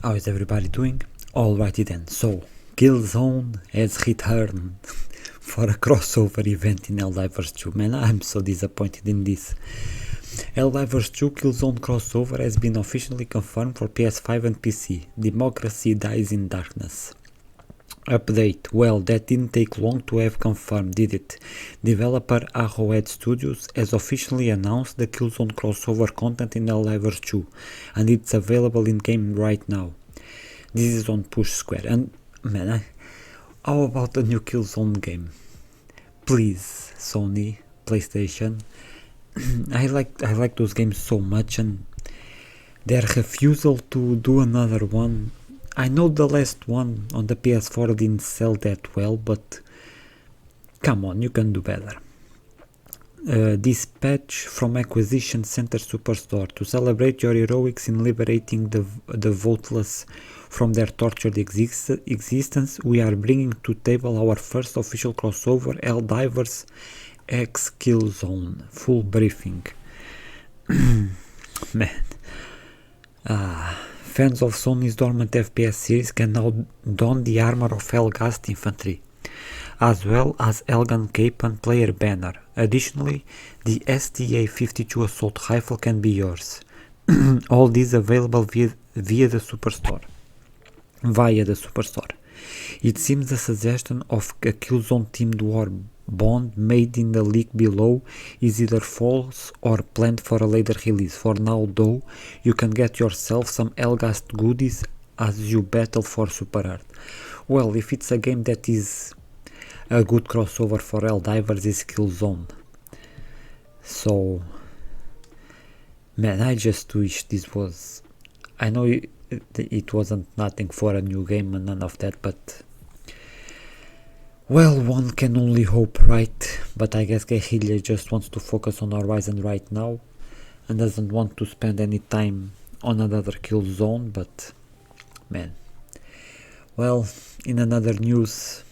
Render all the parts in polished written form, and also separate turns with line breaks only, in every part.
How is everybody doing? Alrighty then, so Killzone has returned for a crossover event in Helldivers 2. Man, I'm so disappointed in this. Helldivers 2 Killzone crossover has been officially confirmed for PS5 and PC. Democracy dies in darkness. Update. Well, that didn't take long to have confirmed, did it? Developer Arrowhead Studios has officially announced the Killzone crossover content in Helldivers 2, and it's available in-game right now. This is on Push Square, and man, how about the new Killzone game? Please, Sony, PlayStation. I like those games so much, and their refusal to do another one. I know the last one on the PS4 didn't sell that well, but come on, you can do better. Dispatch from Acquisition Center Superstore. To celebrate your heroics in liberating the voteless from their tortured existence, we are bringing to table our first official crossover, Helldivers X Killzone. Full briefing. Man. Fans of Sony's dormant FPS series can now don the armor of Helghast Infantry, as well as Elden Cape and Player Banner. Additionally, the STA-52 Assault Rifle can be yours. All these available via the Superstore. It seems the suggestion of a Killzone-themed war bond made in the leak below is either false or planned for a later release. For now, though, you can get yourself some Helghast goodies as you battle for Super Art. Well, if it's a game that is a good crossover for Helldivers, is Killzone. So, man, I just wish this was... I know it wasn't nothing for a new game and none of that, but... Well, one can only hope, right? But I guess Guerrilla just wants to focus on Horizon right now and doesn't want to spend any time on another Killzone, but man. Well, in another news,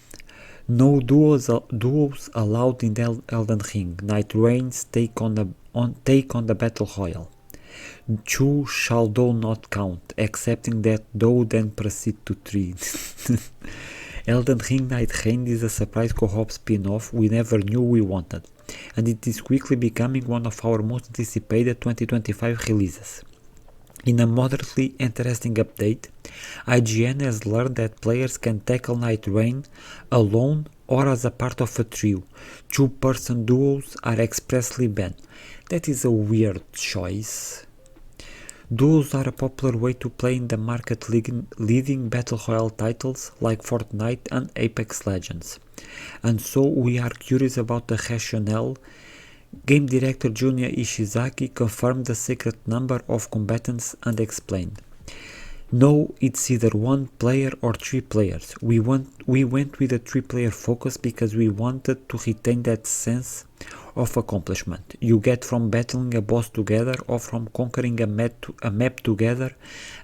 no duos allowed in Elden Ring. Nightreign take on the Battle Royale. Two shall though not count, accepting that though then proceed to 3. Elden Ring Nightreign is a surprise co-op spin-off we never knew we wanted, and it is quickly becoming one of our most anticipated 2025 releases. In a moderately interesting update, IGN has learned that players can tackle Nightreign alone or as a part of a trio. Two-person duos are expressly banned. That is a weird choice. Duos are a popular way to play in the market-leading Battle Royale titles like Fortnite and Apex Legends. And so we are curious about the rationale. Game director Junya Ishizaki confirmed the secret number of combatants and explained, "No, it's either one player or 3 players. We went with a 3-player focus because we wanted to retain that sense of accomplishment you get from battling a boss together or from conquering a map together,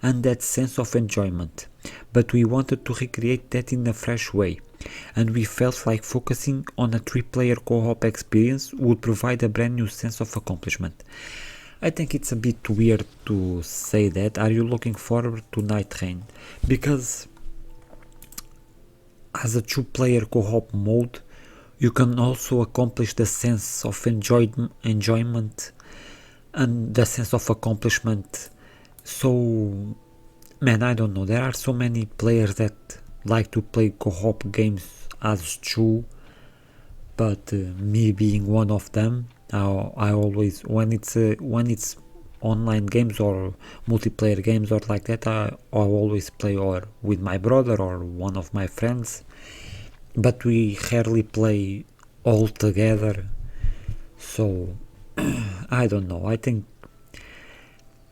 and that sense of enjoyment. But we wanted to recreate that in a fresh way, and we felt like focusing on a 3-player co-op experience would provide a brand new sense of accomplishment." I think it's a bit weird to say that. Are you looking forward to Nightreign? Because as a 2-player co-op mode, you can also accomplish the sense of enjoyment and the sense of accomplishment. So, man, I don't know. There are so many players that like to play co-op games as 2, but me being one of them, I always, when it's online games or multiplayer games or like that, I always play or with my brother or one of my friends, but we rarely play all together. So I don't know. I think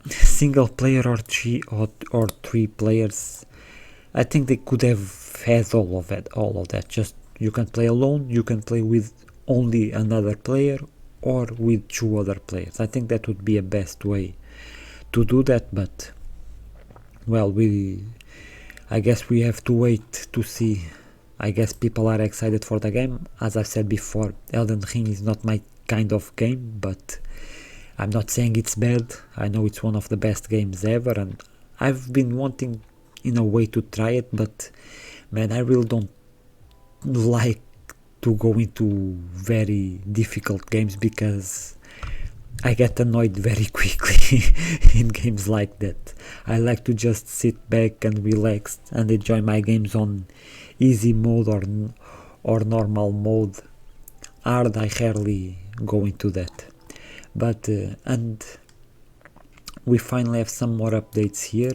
single player or 3 players, I think they could have had all of that. Just you can play alone, you can play with only another player, or with 2 other players. I think that would be a best way to do that, but well, I guess we have to wait to see. I guess people are excited for the game. As I've said before, Elden Ring is not my kind of game, but I'm not saying it's bad. I know it's one of the best games ever, and I've been wanting in a way to try it, but man, I really don't like to go into very difficult games because I get annoyed very quickly in games like that. I like to just sit back and relax and enjoy my games on easy mode or normal mode. Hard, I rarely go into that. But and we finally have some more updates here.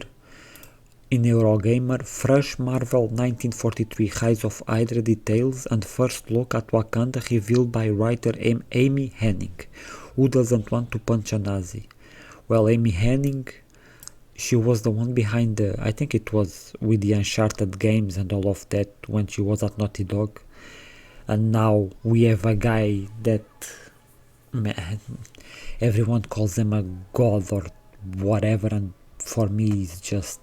In Eurogamer, fresh Marvel 1943 Rise of Hydra details and first look at Wakanda revealed by writer Amy Hennig. Who doesn't want to punch a Nazi? Well, Amy Hennig, she was the one behind the, I think it was with the Uncharted games and all of that when she was at Naughty Dog. And now we have a guy that, man, everyone calls him a god or whatever, and for me he's just...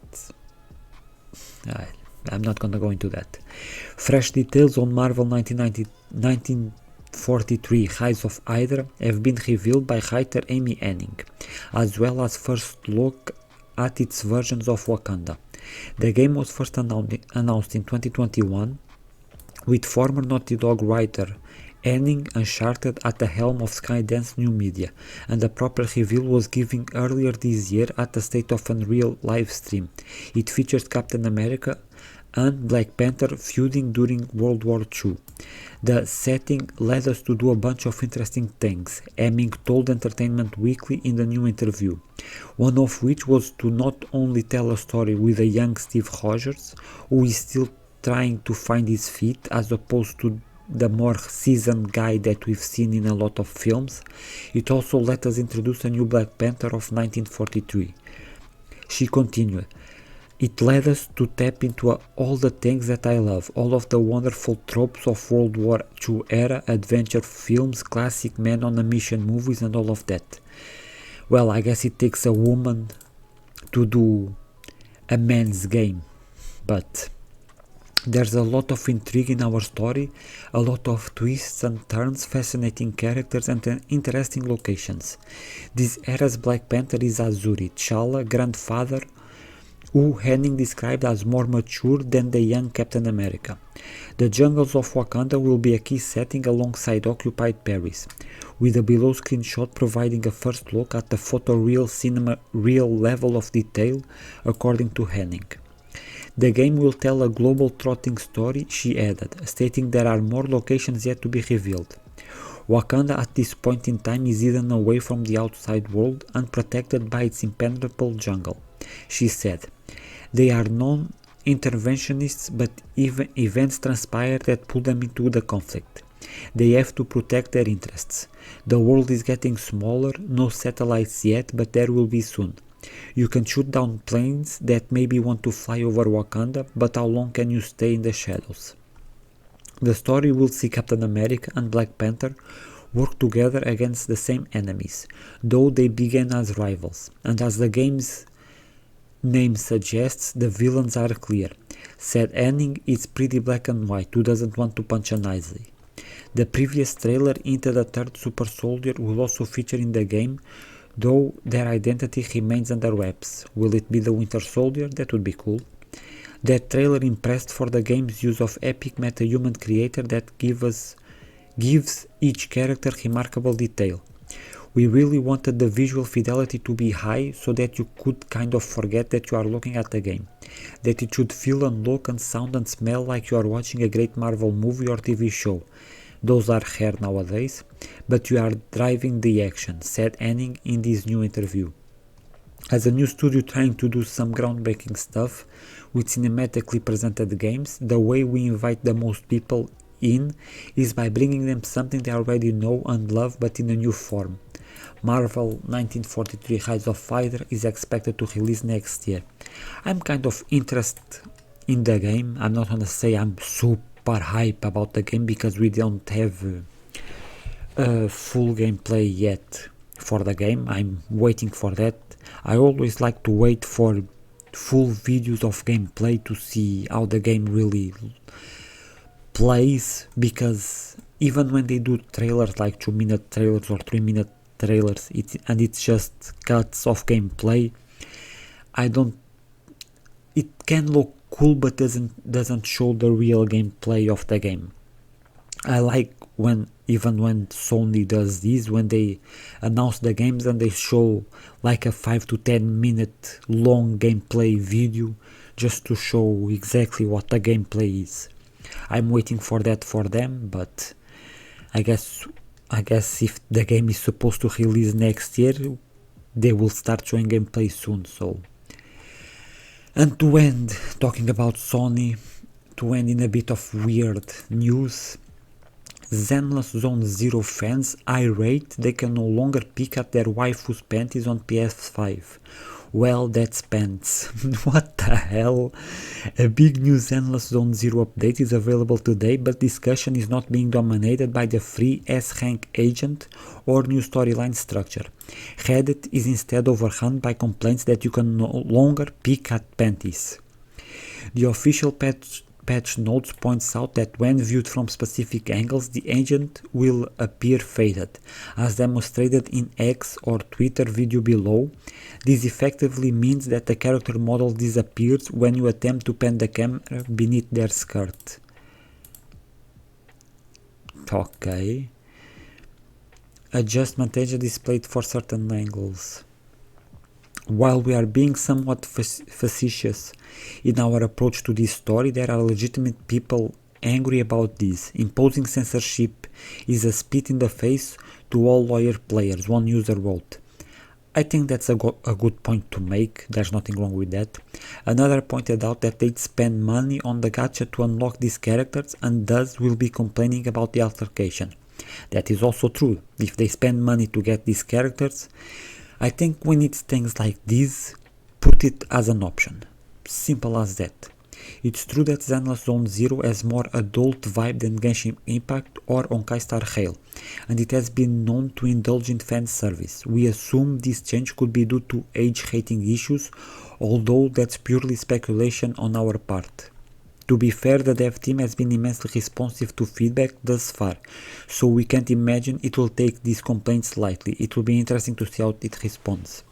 I'm not gonna go into that. Fresh details on Marvel 1943 Rise of Hydra have been revealed by writer Amy Hennig, as well as first look at its versions of Wakanda. The game was first announced in 2021, with former Naughty Dog writer Hennig Uncharted at the helm of Skydance New Media, and a proper reveal was given earlier this year at the State of Unreal live stream. It features Captain America and Black Panther feuding during World War II. The setting led us to do a bunch of interesting things, Hennig told Entertainment Weekly in the new interview, one of which was to not only tell a story with a young Steve Rogers, who is still trying to find his feet as opposed to the more seasoned guy that we've seen in a lot of films. It also let us introduce a new Black Panther of 1943. She continued, it led us to tap into all the things that I love, all of the wonderful tropes of World War II era adventure films, classic man on a mission movies and all of that. Well, I guess it takes a woman to do a man's game, but there's a lot of intrigue in our story, a lot of twists and turns, fascinating characters and interesting locations. This era's Black Panther is Azuri, T'Challa, grandfather, who Hennig described as more mature than the young Captain America. The jungles of Wakanda will be a key setting alongside occupied Paris, with a below screenshot providing a first look at the photoreal cinema real level of detail, according to Hennig. The game will tell a global trotting story, she added, stating there are more locations yet to be revealed. Wakanda at this point in time is hidden away from the outside world and protected by its impenetrable jungle. She said, they are non-interventionists, but events transpire that pull them into the conflict. They have to protect their interests. The world is getting smaller, no satellites yet, but there will be soon. You can shoot down planes that maybe want to fly over Wakanda, but how long can you stay in the shadows? The story will see Captain America and Black Panther work together against the same enemies, though they began as rivals, and as the game's name suggests, the villains are clear. Said Hennig, it's pretty black and white, who doesn't want to punch a Nazi? The previous trailer hinted a third super soldier will also feature in the game, though their identity remains under wraps. Will it be the Winter Soldier? That would be cool. That trailer impressed for the game's use of epic meta-human creator that gives each character remarkable detail. We really wanted the visual fidelity to be high so that you could kind of forget that you are looking at the game. That it should feel and look and sound and smell like you are watching a great Marvel movie or TV show. Those are rare nowadays, but you are driving the action, said Hennig in this new interview. As a new studio trying to do some groundbreaking stuff with cinematically presented games, the way we invite the most people in is by bringing them something they already know and love but in a new form. Marvel 1943 Rise of Hydra is expected to release next year. I'm kind of interested in the game. I'm not gonna say I'm super hype about the game because we don't have full gameplay yet for the game. I'm waiting for that. I always like to wait for full videos of gameplay to see how the game really plays, because even when they do trailers like 2-minute trailers or 3-minute trailers and it's just cuts of gameplay, I don't it can look cool, but doesn't show the real gameplay of the game. I like even when Sony does this, when they announce the games and they show like a 5 to 10 minute long gameplay video just to show exactly what the gameplay is. I'm waiting for that for them, but I guess if the game is supposed to release next year, they will start showing gameplay soon. So, and to end talking about Sony, to end in a bit of weird news, Zenless Zone Zero fans irate they can no longer pick at their waifu's panties on PS5. Well, that's pants. What the hell? A big new Zenless Zone Zero update is available today, but discussion is not being dominated by the free S-Rank agent or new storyline structure. Reddit is instead overrun by complaints that you can no longer pick at panties. The official patch notes points out that when viewed from specific angles, the agent will appear faded, as demonstrated in X or Twitter video below. This effectively means that the character model disappears when you attempt to pan the camera beneath their skirt. Okay. Adjustment agent displayed for certain angles. While we are being somewhat facetious in our approach to this story, there are legitimate people angry about this. Imposing censorship is a spit in the face to all loyal players, one user wrote. I think that's a good point to make, there's nothing wrong with that. Another pointed out that they'd spend money on the gacha to unlock these characters and thus will be complaining about the altercation. That is also true. If they spend money to get these characters, I think we need things like this, put it as an option. Simple as that. It's true that Zenless Zone Zero has more adult vibe than Genshin Impact or Honkai Star Rail, and it has been known to indulge in fan service. We assume this change could be due to age rating issues, although that's purely speculation on our part. To be fair, the dev team has been immensely responsive to feedback thus far, so we can't imagine it will take these complaints lightly. It will be interesting to see how it responds.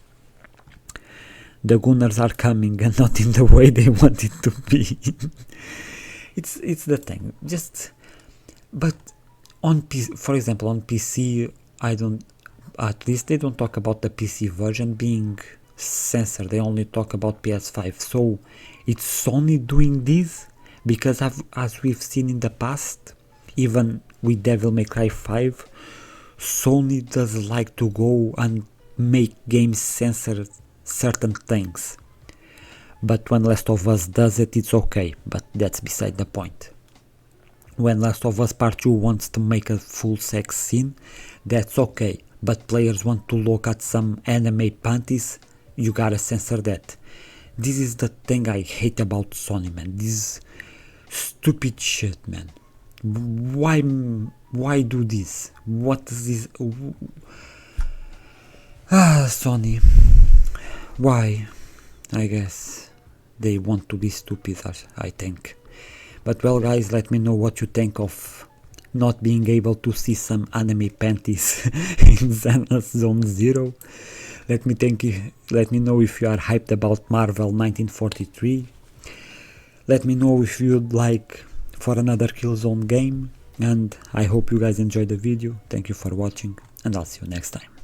The Gunners are coming, and not in the way they want it to be. It's the thing. But on PC, for example, on PC, at least they don't talk about the PC version being censored. They only talk about PS5. So it's Sony doing this. Because as we've seen in the past, even with Devil May Cry 5, Sony does like to go and make games censor certain things. But when Last of Us does it, it's okay, but that's beside the point. When Last of Us Part 2 wants to make a full sex scene, that's okay, but players want to look at some anime panties, you gotta censor that. This is the thing I hate about Sony, man. This stupid shit, man. Why do this? What is this? Sony. Why? I guess they want to be stupid, I think. But well, guys, let me know what you think of not being able to see some anime panties in Zenless Zone Zero. Let me know if you are hyped about Marvel 1943. Let me know if you'd like for another Killzone game, and I hope you guys enjoyed the video. Thank you for watching, and I'll see you next time.